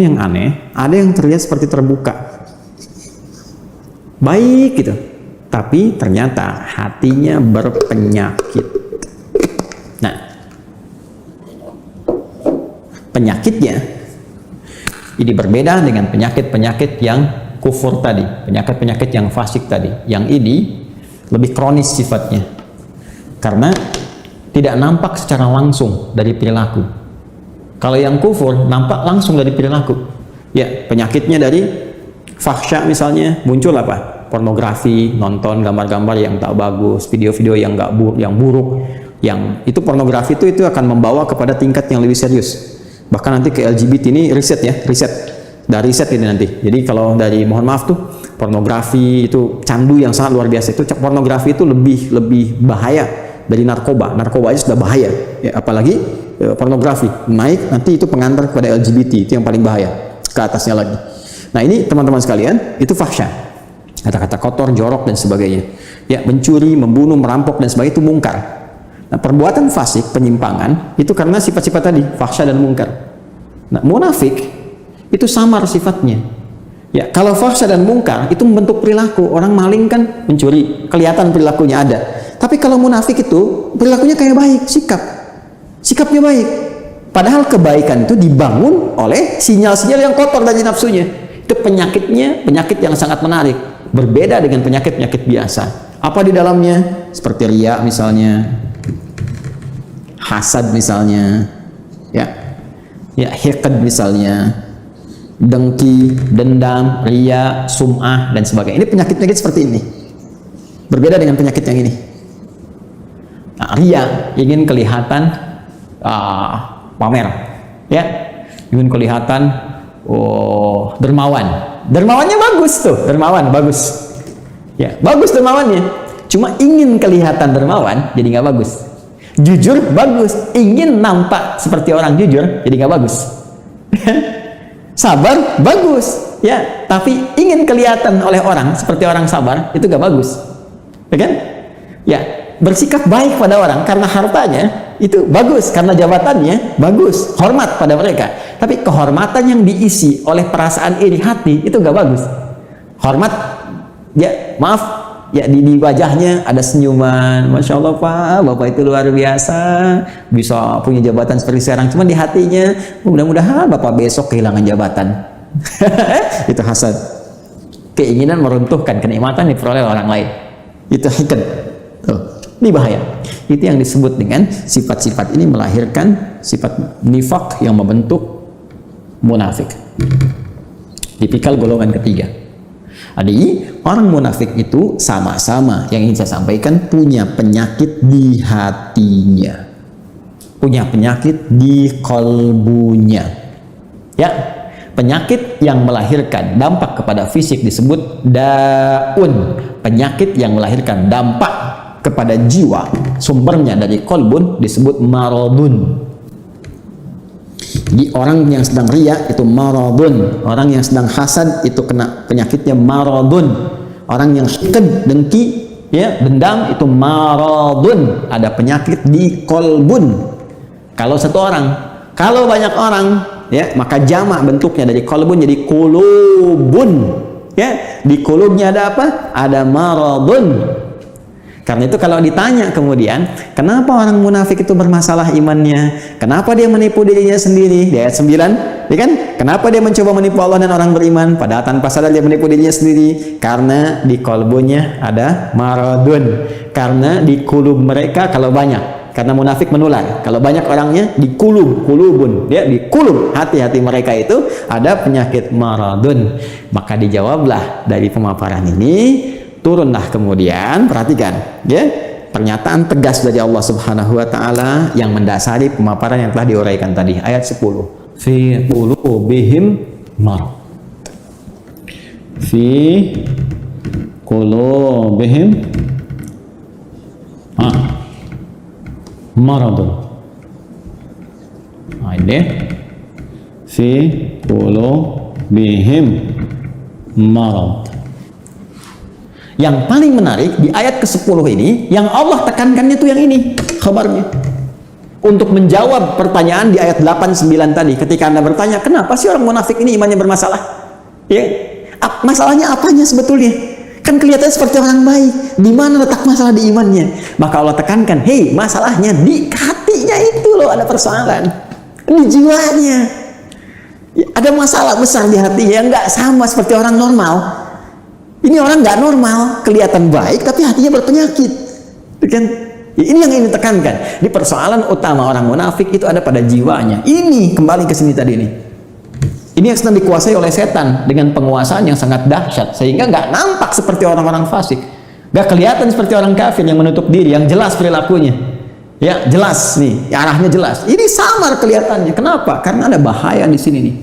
yang aneh, ada yang terlihat seperti terbuka, baik gitu, tapi ternyata hatinya berpenyakit. Nah, penyakitnya ini berbeda dengan penyakit-penyakit yang kufur tadi, penyakit-penyakit yang fasik tadi. Yang ini lebih kronis sifatnya, karena tidak nampak secara langsung dari perilaku. Kalau yang kufur nampak langsung dari perilaku. Ya, penyakitnya dari fahsya misalnya, muncul apa? Pornografi, nonton gambar-gambar yang tak bagus, video-video yang yang buruk. Yang itu pornografi itu akan membawa kepada tingkat yang lebih serius. Bahkan nanti ke LGBT ini riset ya, dari riset ini nanti. Jadi kalau dari, mohon maaf tuh, pornografi itu candu yang sangat luar biasa. Itu pornografi itu lebih bahaya dari narkoba. Narkoba aja sudah bahaya, ya, apalagi pornografi naik, nanti itu pengantar kepada LGBT, itu yang paling bahaya, ke atasnya lagi. Nah ini teman-teman sekalian, itu fahsya, kata-kata kotor, jorok dan sebagainya. Ya, mencuri, membunuh, merampok dan sebagainya itu mungkar. Nah, perbuatan fasik, penyimpangan itu karena sifat-sifat tadi, fahsya dan mungkar. Nah, munafik itu samar sifatnya. Ya, kalau fahsya dan mungkar itu membentuk perilaku. Orang maling kan mencuri, kelihatan perilakunya ada. Tapi kalau munafik itu perilakunya kayak baik, sikapnya baik. Padahal kebaikan itu dibangun oleh sinyal-sinyal yang kotor dari nafsunya. Itu penyakitnya, penyakit yang sangat menarik. Berbeda dengan penyakit-penyakit biasa. Apa di dalamnya? Seperti riya misalnya, hasad misalnya, ya hiqd misalnya, dengki, dendam, riya, sum'ah dan sebagainya. Ini penyakit-penyakit seperti ini. Berbeda dengan penyakit yang ini. Nah, riya, ingin kelihatan pamer, ya, ingin kelihatan dermawannya bagus tuh, dermawan bagus, ya, bagus dermawannya, cuma ingin kelihatan dermawan jadi nggak bagus. Jujur bagus, ingin nampak seperti orang jujur jadi nggak bagus. Sabar bagus, ya, tapi ingin kelihatan oleh orang seperti orang sabar itu nggak bagus, ya kan? Ya, bersikap baik pada orang karena hartanya itu bagus, karena jabatannya bagus, hormat pada mereka. Tapi kehormatan yang diisi oleh perasaan iri hati itu gak bagus. Hormat, ya maaf, ya di wajahnya ada senyuman, masya Allah Pak, Bapak itu luar biasa, bisa punya jabatan seperti sekarang. Cuma di hatinya, mudah-mudahan Bapak besok kehilangan jabatan. Itu hasad, keinginan meruntuhkan kenikmatan diperoleh orang lain. Itu hiqd. Ini bahaya. Itu yang disebut dengan sifat-sifat ini melahirkan sifat nifak yang membentuk munafik. Tipikal golongan ketiga. Jadi orang munafik itu sama-sama yang ingin saya sampaikan punya penyakit di hatinya, punya penyakit di kolbunya. Ya, penyakit yang melahirkan dampak kepada fisik disebut daun. Penyakit yang melahirkan dampak kepada jiwa, sumbernya dari kolbun, disebut maradun. Jadi orang yang sedang riya itu maradun, orang yang sedang hasad itu kena penyakitnya maradun, orang yang hiqd, dengki, ya, dendam itu maradun, ada penyakit di kolbun. Kalau satu orang, kalau banyak orang, ya, maka jamak bentuknya dari kolbun jadi kulubun, ya, di kulubnya ada apa? Ada maradun. Karena itu kalau ditanya kemudian, kenapa orang munafik itu bermasalah imannya? Kenapa dia menipu dirinya sendiri? Di ayat 9, ya kan? Kenapa dia mencoba menipu Allah dan orang beriman? Padahal tanpa sadar dia menipu dirinya sendiri. Karena di kolbunya ada maradun. Karena di kulub mereka kalau banyak. Karena munafik menular. Kalau banyak orangnya di kulubun. Ya, di kulub hati-hati mereka itu ada penyakit maradun. Maka dijawablah dari pemaparan ini, turunlah kemudian, perhatikan ya, pernyataan tegas dari Allah Subhanahu wa taala yang mendasari pemaparan yang telah diuraikan tadi, ayat 10. Fi qulubihim marad. Fi qulubihim maradun. Ini fi qulubihim marad. Yang paling menarik di ayat ke-10 ini, yang Allah tekankannya itu yang ini, kabarnya. untuk menjawab pertanyaan di ayat 8-9 tadi. Ketika Anda bertanya, kenapa sih orang munafik ini imannya bermasalah? Ya, masalahnya apanya sebetulnya? Kan kelihatannya seperti orang baik. Di mana letak masalah di imannya? Maka Allah tekankan, hei, masalahnya di hatinya itu loh, ada persoalan. Di jiwanya. Ya, ada masalah besar di hatinya yang nggak sama seperti orang normal. Ini orang nggak normal, kelihatan baik tapi hatinya berpenyakit. Kan? Ya, ini yang ingin ditekankan. Di persoalan utama orang munafik itu ada pada jiwanya. Ini kembali ke sini tadi nih. Ini yang sedang dikuasai oleh setan dengan penguasaan yang sangat dahsyat, sehingga nggak nampak seperti orang-orang fasik, nggak kelihatan seperti orang kafir yang menutup diri, yang jelas perilakunya. Ya, jelas nih, arahnya jelas. Ini samar kelihatannya. Kenapa? Karena ada bahaya di sini nih.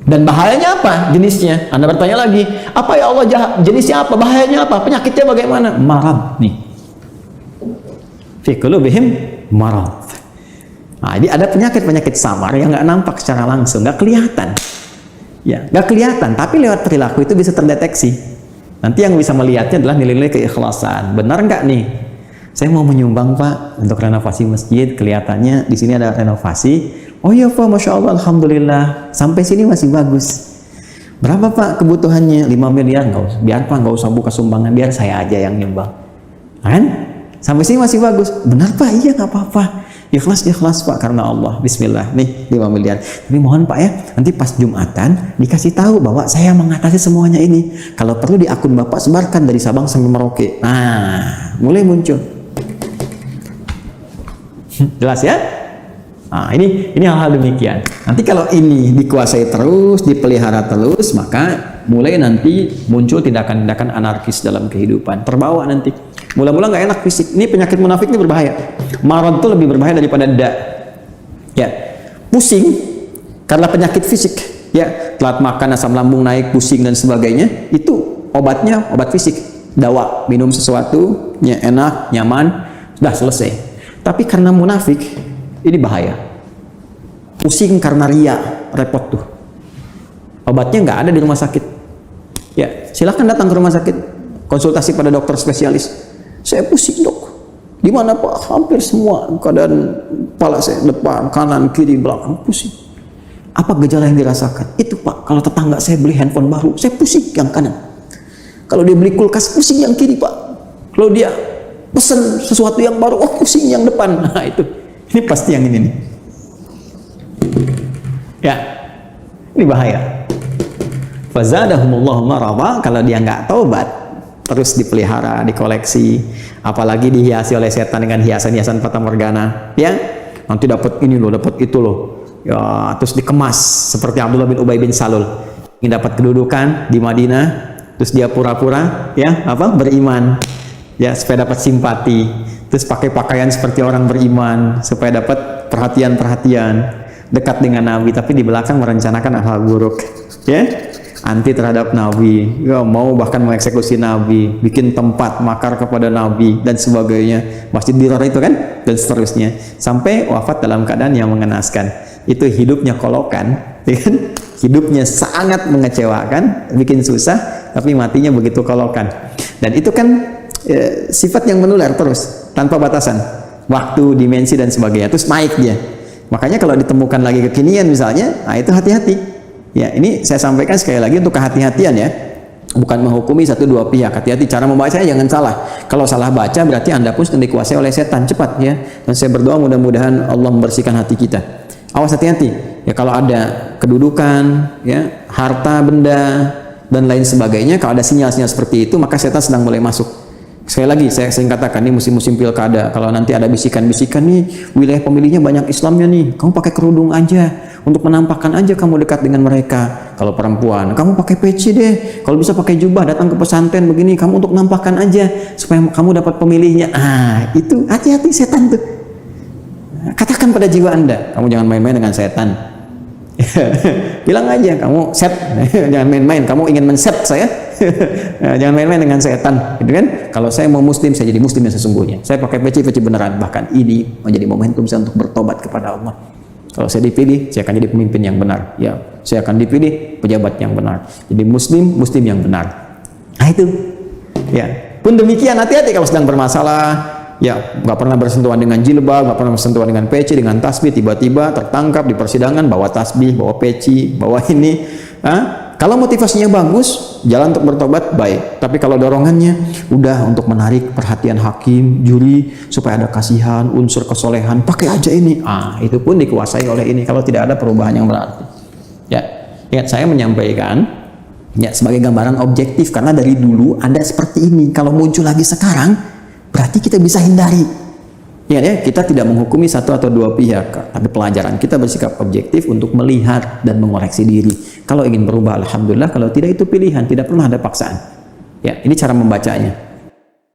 Dan bahayanya apa? Jenisnya. Anda bertanya lagi, apa ya Allah, jenisnya apa? Bahayanya apa? Penyakitnya bagaimana? Marad nih. Fi qulubihim marad. Nah, ini ada penyakit-penyakit samar yang nggak nampak secara langsung, nggak kelihatan. Ya, nggak kelihatan, tapi lewat perilaku itu bisa terdeteksi. Nanti yang bisa melihatnya adalah nilai-nilai keikhlasan. Benar nggak nih? Saya mau menyumbang Pak untuk renovasi masjid, kelihatannya di sini ada renovasi. Oh iya Pak, Masya Allah, Alhamdulillah, sampai sini masih bagus. Berapa Pak kebutuhannya? 5 miliar, nggak usah. Biar Pak, nggak usah buka sumbangan, biar saya aja yang nyumbang. Kan? Sampai sini masih bagus. Benar Pak, iya nggak apa-apa. Ikhlas Pak, karena Allah. Bismillah, nih 5 miliar. Tapi mohon Pak ya, nanti pas Jumatan dikasih tahu bahwa saya mengatasi semuanya ini. Kalau perlu di akun Bapak sebarkan dari Sabang sampai Merauke. Nah, mulai muncul. Jelas ya? Nah, ini hal-hal demikian. Nanti kalau ini dikuasai terus, dipelihara terus, maka mulai nanti muncul tindakan-tindakan anarkis dalam kehidupan. Terbawa nanti. Mula-mula nggak enak fisik. Ini penyakit munafik ini berbahaya. Marad itu lebih berbahaya daripada Ya, pusing karena penyakit fisik. Ya, telat makan, asam lambung naik, pusing dan sebagainya. Itu obatnya obat fisik. Dawa, minum sesuatu, ya enak, nyaman, sudah selesai. Tapi karena munafik, ini bahaya. Pusing karena ria, repot tuh. Obatnya nggak ada di rumah sakit. Ya, silahkan datang ke rumah sakit, konsultasi pada dokter spesialis. Saya pusing dok. Di mana Pak? Hampir semua keadaan kepala saya, depan, kanan, kiri, belakang, pusing. Apa gejala yang dirasakan? Itu Pak, kalau tetangga saya beli handphone baru, saya pusing yang kanan. Kalau dia beli kulkas, pusing yang kiri Pak. Kalau dia pesan sesuatu yang baru, oh pusing yang depan. Nah itu, ini pasti yang ini nih. Ya, ini bahaya. Fazadahumullahu marada. Kalau dia nggak taubat, terus dipelihara, dikoleksi, apalagi dihiasi oleh setan dengan hiasan-hiasan fata morgana, ya nanti dapat ini loh, dapat itu loh, ya terus dikemas seperti Abdullah bin Ubay bin Salul, ingin dapat kedudukan di Madinah, terus dia pura-pura ya beriman. Ya, supaya dapat simpati, terus pakai pakaian seperti orang beriman, supaya dapat perhatian-perhatian, dekat dengan Nabi, tapi di belakang merencanakan hal buruk, ya, anti terhadap Nabi, ya, mau bahkan mengeksekusi Nabi, bikin tempat makar kepada Nabi dan sebagainya, Masjid Dirar itu kan, dan seterusnya, sampai wafat dalam keadaan yang mengenaskan. Itu hidupnya kolokan, ya kan? Hidupnya sangat mengecewakan, bikin susah, tapi matinya begitu kolokan. Dan itu kan sifat yang menular terus tanpa batasan, waktu, dimensi dan sebagainya, terus naik dia. Makanya kalau ditemukan lagi kekinian misalnya, nah itu hati-hati. Ya, ini saya sampaikan sekali lagi untuk kehati-hatian ya, bukan menghukumi satu dua pihak. Hati-hati cara membacanya, jangan salah. Kalau salah baca berarti Anda pun sedang dikuasai oleh setan, cepat ya. Dan saya berdoa mudah-mudahan Allah membersihkan hati kita. Awas, hati-hati ya, kalau ada kedudukan ya, harta benda dan lain sebagainya, kalau ada sinyal-sinyal seperti itu, maka setan sedang mulai masuk. Sekali lagi saya sering katakan, ini musim-musim pilkada, kalau nanti ada bisikan-bisikan nih, wilayah pemilihnya banyak Islamnya nih, kamu pakai kerudung aja, untuk menampakkan aja kamu dekat dengan mereka. Kalau perempuan, kamu pakai peci deh, kalau bisa pakai jubah, datang ke pesantren begini, kamu untuk menampakkan aja, supaya kamu dapat pemilihnya. Ah, itu hati-hati setan tuh. Katakan pada jiwa Anda, kamu jangan main-main dengan setan. Bilang aja, kamu set, jangan main-main, kamu ingin men-set saya. Jangan main-main dengan setan, gitu kan? Kalau saya mau muslim, saya jadi muslim yang sesungguhnya. Saya pakai peci beneran. Bahkan ini menjadi momentum saya untuk bertobat kepada Allah. Kalau saya dipilih, saya akan jadi pemimpin yang benar. Ya, saya akan dipilih pejabat yang benar. Jadi muslim yang benar. Nah itu. Ya, pun demikian, hati-hati kalau sedang bermasalah, ya nggak pernah bersentuhan dengan jilbab, nggak pernah bersentuhan dengan peci, dengan tasbih, tiba-tiba tertangkap di persidangan bawa tasbih, bawa peci, bawa ini. Kalau motivasinya bagus, jalan untuk bertobat baik. Tapi kalau dorongannya udah untuk menarik perhatian hakim, juri, supaya ada kasihan, unsur kesolehan, pakai aja ini. Itu pun dikuasai oleh ini kalau tidak ada perubahan yang berarti. Ya, ingat saya menyampaikan ya sebagai gambaran objektif karena dari dulu ada seperti ini. Kalau muncul lagi sekarang, berarti kita bisa hindari. Ingat ya, kita tidak menghukumi satu atau dua pihak, tapi pelajaran kita bersikap objektif untuk melihat dan mengoreksi diri. Kalau ingin berubah, alhamdulillah. Kalau tidak, itu pilihan, tidak pernah ada paksaan. Ya, ini cara membacanya.